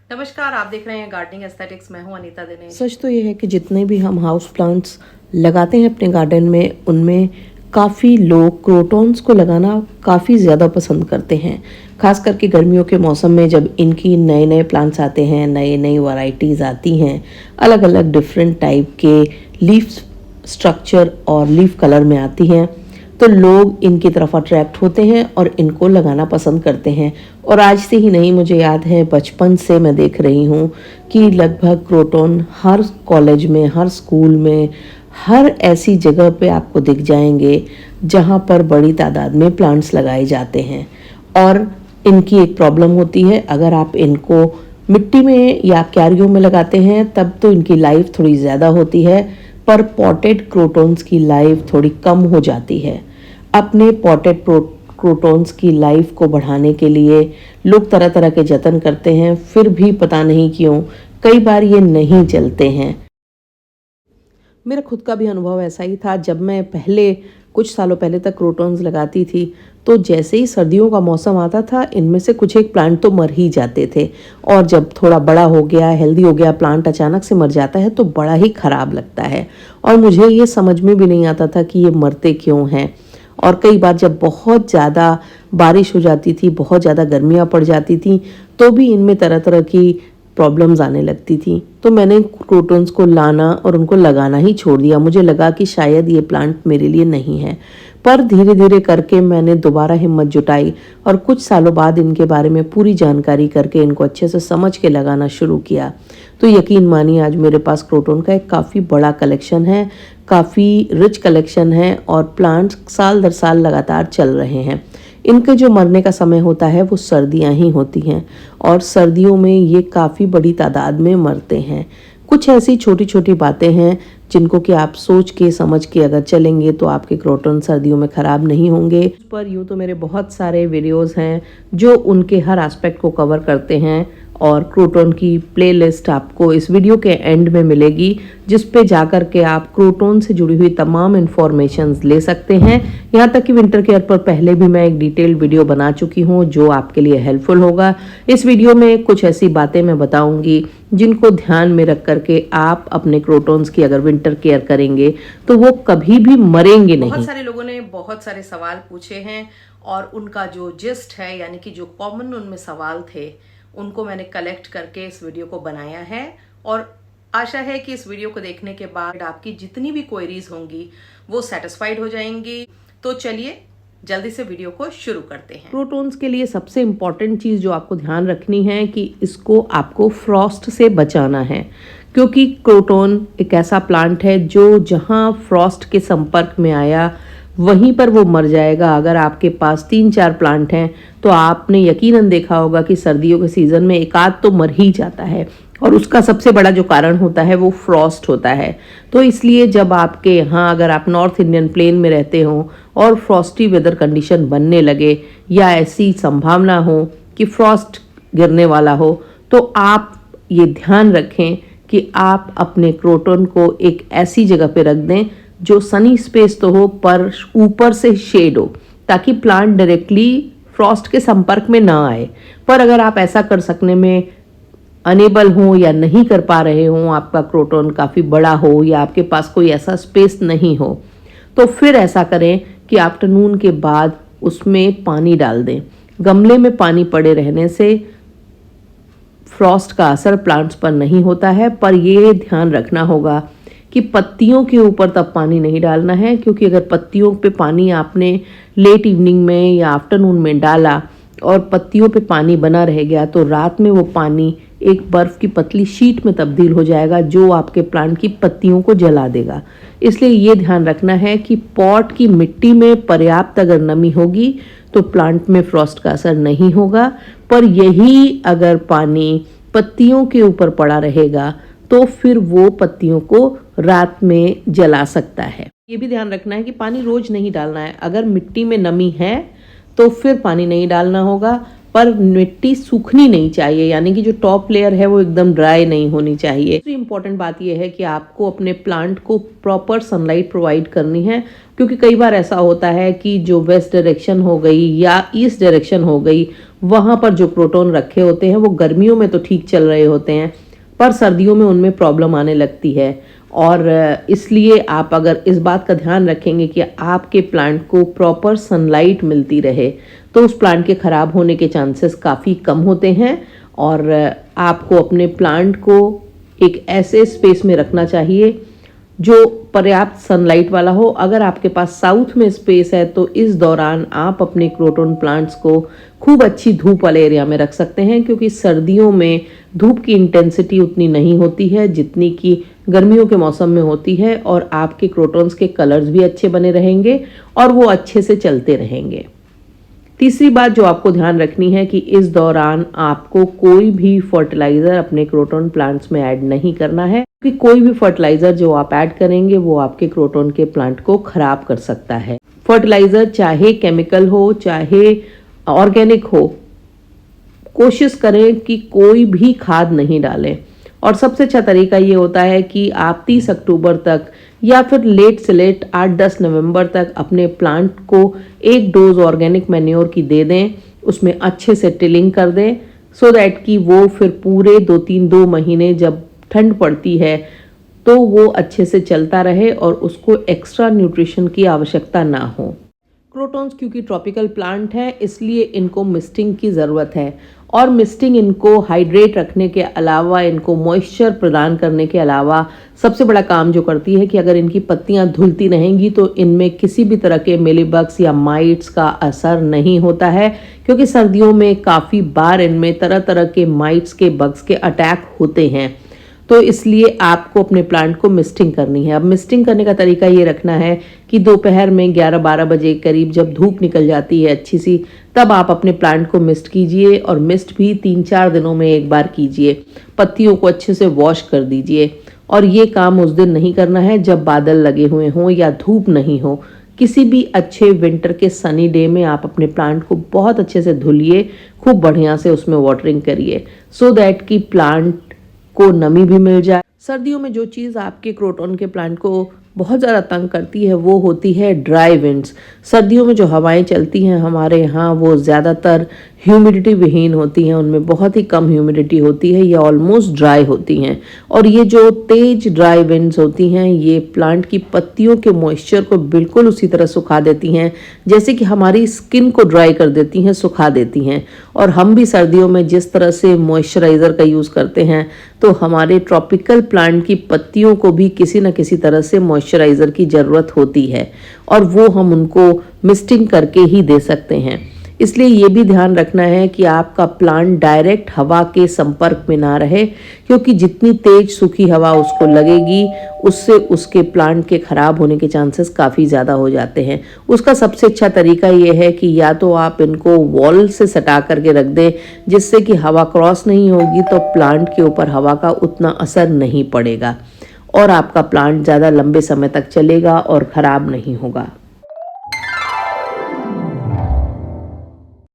नमस्कार, आप देख रहे हैं गार्डनिंग एस्थेटिक्स। मैं हूं अनीता दिनेश। सच तो ये है कि जितने भी हम हाउस प्लांट्स लगाते हैं अपने गार्डन में, उनमें काफ़ी लोग क्रोटॉन्स को लगाना काफ़ी ज़्यादा पसंद करते हैं। खास करके गर्मियों के मौसम में जब इनकी नए नए प्लांट्स आते हैं, नई नई वैरायटीज़ आती हैं, अलग अलग डिफरेंट टाइप के लीफ स्ट्रक्चर और लीफ कलर में आती हैं, तो लोग इनकी तरफ अट्रैक्ट होते हैं और इनको लगाना पसंद करते हैं। और आज से ही नहीं, मुझे याद है बचपन से मैं देख रही हूँ कि लगभग क्रोटॉन हर कॉलेज में, हर स्कूल में, हर ऐसी जगह पे आपको दिख जाएंगे जहाँ पर बड़ी तादाद में प्लांट्स लगाए जाते हैं। और इनकी एक प्रॉब्लम होती है, अगर आप इनको मिट्टी में या क्यारियों में लगाते हैं तब तो इनकी लाइफ थोड़ी ज़्यादा होती है, पर पॉटेड क्रोटॉन्स की लाइफ थोड़ी कम हो जाती है। अपने पॉटेड क्रोटॉन्स की लाइफ को बढ़ाने के लिए लोग तरह तरह के जतन करते हैं, फिर भी पता नहीं क्यों कई बार ये नहीं चलते हैं। मेरा खुद का भी अनुभव ऐसा ही था। जब मैं कुछ सालों पहले तक क्रोटॉन्स लगाती थी, तो जैसे ही सर्दियों का मौसम आता था, इनमें से कुछ एक प्लांट तो मर ही जाते थे। और जब थोड़ा बड़ा हो गया, हेल्दी हो गया, प्लांट अचानक से मर जाता है तो बड़ा ही ख़राब लगता है। और मुझे ये समझ में भी नहीं आता था कि ये मरते क्यों हैं। और कई बार जब बहुत ज़्यादा बारिश हो जाती थी, बहुत ज़्यादा गर्मियाँ पड़ जाती थी, तो भी इनमें तरह तरह की प्रॉब्लम्स आने लगती थी। तो मैंने क्रोटॉन्स को लाना और उनको लगाना ही छोड़ दिया। मुझे लगा कि शायद ये प्लांट मेरे लिए नहीं है, पर धीरे धीरे करके मैंने दोबारा हिम्मत जुटाई और कुछ सालों बाद इनके बारे में पूरी जानकारी करके इनको अच्छे से समझ के लगाना शुरू किया। तो यकीन मानिए, आज मेरे पास क्रोटॉन का एक काफ़ी बड़ा कलेक्शन है, काफ़ी रिच कलेक्शन है और प्लांट्स साल दर साल लगातार चल रहे हैं। इनके जो मरने का समय होता है वो सर्दियां ही होती हैं, और सर्दियों में ये काफ़ी बड़ी तादाद में मरते हैं। कुछ ऐसी छोटी छोटी बातें हैं जिनको कि आप सोच के समझ के अगर चलेंगे तो आपके क्रोटॉन सर्दियों में ख़राब नहीं होंगे। उस पर यूँ तो मेरे बहुत सारे वीडियोस हैं जो उनके हर एस्पेक्ट को कवर करते हैं, और क्रोटॉन की प्लेलिस्ट आपको इस वीडियो के एंड में मिलेगी, जिस पे जाकर के आप क्रोटॉन से जुड़ी हुई तमाम इन्फॉर्मेशंस ले सकते हैं। यहाँ तक कि विंटर केयर पर पहले भी मैं एक डिटेल्ड वीडियो बना चुकी हूँ जो आपके लिए हेल्पफुल होगा। इस वीडियो में कुछ ऐसी बातें मैं बताऊंगी जिनको ध्यान में रख करके आप अपने क्रोटॉन्स की अगर विंटर केयर करेंगे तो वो कभी भी मरेंगे नहीं। बहुत सारे लोगों ने बहुत सारे सवाल पूछे हैं, और उनका जो जिस्ट है, यानी कि जो कॉमन उनमें सवाल थे, उनको मैंने कलेक्ट करके इस वीडियो को बनाया है। और आशा है कि इस वीडियो को देखने के बाद आपकी जितनी भी क्वेरीज होंगी वो सेटिस्फाइड हो जाएंगी। तो चलिए जल्दी से वीडियो को शुरू करते हैं। क्रोटॉन्स के लिए सबसे इम्पॉर्टेंट चीज़ जो आपको ध्यान रखनी है कि इसको आपको फ्रॉस्ट से बचाना है, क्योंकि क्रोटॉन एक ऐसा प्लांट है जो जहाँ फ्रॉस्ट के संपर्क में आया वहीं पर वो मर जाएगा। अगर आपके पास 3-4 प्लांट हैं तो आपने यकीनन देखा होगा कि सर्दियों के सीज़न में एक आध तो मर ही जाता है, और उसका सबसे बड़ा जो कारण होता है वो फ्रॉस्ट होता है। तो इसलिए जब आपके यहाँ, अगर आप नॉर्थ इंडियन प्लेन में रहते हो और फ्रॉस्टी वेदर कंडीशन बनने लगे या ऐसी संभावना हो कि फ्रॉस्ट गिरने वाला हो, तो आप ये ध्यान रखें कि आप अपने क्रोटॉन को एक ऐसी जगह पे रख दें जो सनी स्पेस तो हो पर ऊपर से शेड हो, ताकि प्लांट डायरेक्टली फ्रॉस्ट के संपर्क में ना आए। पर अगर आप ऐसा कर सकने में अनेबल हो या नहीं कर पा रहे हो, आपका क्रोटॉन काफ़ी बड़ा हो या आपके पास कोई ऐसा स्पेस नहीं हो, तो फिर ऐसा करें कि आफ्टरनून के बाद उसमें पानी डाल दें। गमले में पानी पड़े रहने से फ्रॉस्ट का असर प्लांट्स पर नहीं होता है, पर यह ध्यान रखना होगा कि पत्तियों के ऊपर तब पानी नहीं डालना है, क्योंकि अगर पत्तियों पे पानी आपने लेट इवनिंग में या आफ्टरनून में डाला और पत्तियों पे पानी बना रह गया तो रात में वो पानी एक बर्फ़ की पतली शीट में तब्दील हो जाएगा जो आपके प्लांट की पत्तियों को जला देगा। इसलिए ये ध्यान रखना है कि पॉट की मिट्टी में पर्याप्त अगर नमी होगी तो प्लांट में फ्रॉस्ट का असर नहीं होगा, पर यही अगर पानी पत्तियों के ऊपर पड़ा रहेगा तो फिर वो पत्तियों को रात में जला सकता है। ये भी ध्यान रखना है कि पानी रोज नहीं डालना है। अगर मिट्टी में नमी है तो फिर पानी नहीं डालना होगा, पर मिट्टी सूखनी नहीं चाहिए, यानी कि जो टॉप लेयर है वो एकदम ड्राई नहीं होनी चाहिए। दूसरी इंपॉर्टेंट बात यह है कि आपको अपने प्लांट को प्रॉपर सनलाइट प्रोवाइड करनी है, क्योंकि कई बार ऐसा होता है कि जो वेस्ट डायरेक्शन हो गई या ईस्ट डायरेक्शन हो गई वहाँ पर जो क्रोटोन रखे होते हैं वो गर्मियों में तो ठीक चल रहे होते हैं, पर सर्दियों में उनमें प्रॉब्लम आने लगती है। और इसलिए आप अगर इस बात का ध्यान रखेंगे कि आपके प्लांट को प्रॉपर सनलाइट मिलती रहे, तो उस प्लांट के ख़राब होने के चांसेस काफ़ी कम होते हैं। और आपको अपने प्लांट को एक ऐसे स्पेस में रखना चाहिए जो पर्याप्त सनलाइट वाला हो। अगर आपके पास साउथ में स्पेस है तो इस दौरान आप अपने क्रोटोन प्लांट्स को खूब अच्छी धूप वाले एरिया में रख सकते हैं, क्योंकि सर्दियों में धूप की इंटेंसिटी उतनी नहीं होती है जितनी कि गर्मियों के मौसम में होती है, और आपके क्रोटोन्स के कलर्स भी अच्छे बने रहेंगे और वो अच्छे से चलते रहेंगे। तीसरी बात जो आपको ध्यान रखनी है कि इस दौरान आपको कोई भी फर्टिलाइज़र अपने क्रोटोन प्लांट्स में ऐड नहीं करना है, क्योंकि कोई भी फर्टिलाइज़र जो आप ऐड करेंगे वो आपके क्रोटोन के प्लांट को खराब कर सकता है। फर्टिलाइज़र चाहे केमिकल हो चाहे ऑर्गेनिक हो, कोशिश करें कि कोई भी खाद नहीं डालें। और सबसे अच्छा तरीका ये होता है कि आप 30 अक्टूबर तक या फिर लेट से लेट 8-10 नवंबर तक अपने प्लांट को एक डोज ऑर्गेनिक मैन्योर की दे दें, उसमें अच्छे से टिलिंग कर दें, सो दैट कि वो फिर पूरे 2 महीने जब ठंड पड़ती है तो वो अच्छे से चलता रहे और उसको एक्स्ट्रा न्यूट्रिशन की आवश्यकता ना हो। क्रोटोन्स क्योंकि ट्रॉपिकल प्लांट हैं, इसलिए इनको मिस्टिंग की ज़रूरत है, और मिस्टिंग इनको हाइड्रेट रखने के अलावा, इनको मॉइस्चर प्रदान करने के अलावा सबसे बड़ा काम जो करती है कि अगर इनकी पत्तियां धुलती रहेंगी तो इनमें किसी भी तरह के मिलीबग्स या माइट्स का असर नहीं होता है, क्योंकि सर्दियों में काफ़ी बार इनमें तरह तरह के माइट्स के बग्स के अटैक होते हैं। तो इसलिए आपको अपने प्लांट को मिस्टिंग करनी है। अब मिस्टिंग करने का तरीका ये रखना है कि दोपहर में 11-12 बजे करीब जब धूप निकल जाती है अच्छी सी, तब आप अपने प्लांट को मिस्ट कीजिए, और मिस्ट भी 3-4 दिनों में एक बार कीजिए। पत्तियों को अच्छे से वॉश कर दीजिए, और ये काम उस दिन नहीं करना है जब बादल लगे हुए हों या धूप नहीं हो। किसी भी अच्छे विंटर के सनी डे में आप अपने प्लांट को बहुत अच्छे से धुलिए, खूब बढ़िया से उसमें वाटरिंग करिए, सो दैट कि प्लांट को नमी भी मिल जाए। सर्दियों में जो चीज़ आपके क्रोटोन के प्लांट को बहुत ज़्यादा तंग करती है वो होती है ड्राई विंड्स। सर्दियों में जो हवाएं चलती हैं हमारे यहाँ, वो ज़्यादातर ह्यूमिडिटी विहीन होती हैं, उनमें बहुत ही कम ह्यूमिडिटी होती है, ये ऑलमोस्ट ड्राई होती हैं। और ये जो तेज ड्राई विंड्स होती हैं ये प्लांट की पत्तियों के मॉइस्चर को बिल्कुल उसी तरह सुखा देती हैं जैसे कि हमारी स्किन को ड्राई कर देती हैं, सुखा देती हैं। और हम भी सर्दियों में जिस तरह से मॉइस्चराइज़र का यूज़ करते हैं, तो हमारे ट्रॉपिकल प्लांट की पत्तियों को भी किसी न किसी तरह से मॉइस्चराइज़र की ज़रूरत होती है, और वो हम उनको मिस्टिंग करके ही दे सकते हैं। इसलिए ये भी ध्यान रखना है कि आपका प्लांट डायरेक्ट हवा के संपर्क में ना रहे, क्योंकि जितनी तेज सूखी हवा उसको लगेगी उससे उसके प्लांट के ख़राब होने के चांसेस काफ़ी ज़्यादा हो जाते हैं। उसका सबसे अच्छा तरीका ये है कि या तो आप इनको वॉल से सटा करके रख दें, जिससे कि हवा क्रॉस नहीं होगी, तो प्लांट के ऊपर हवा का उतना असर नहीं पड़ेगा और आपका प्लांट ज़्यादा लंबे समय तक चलेगा और ख़राब नहीं होगा।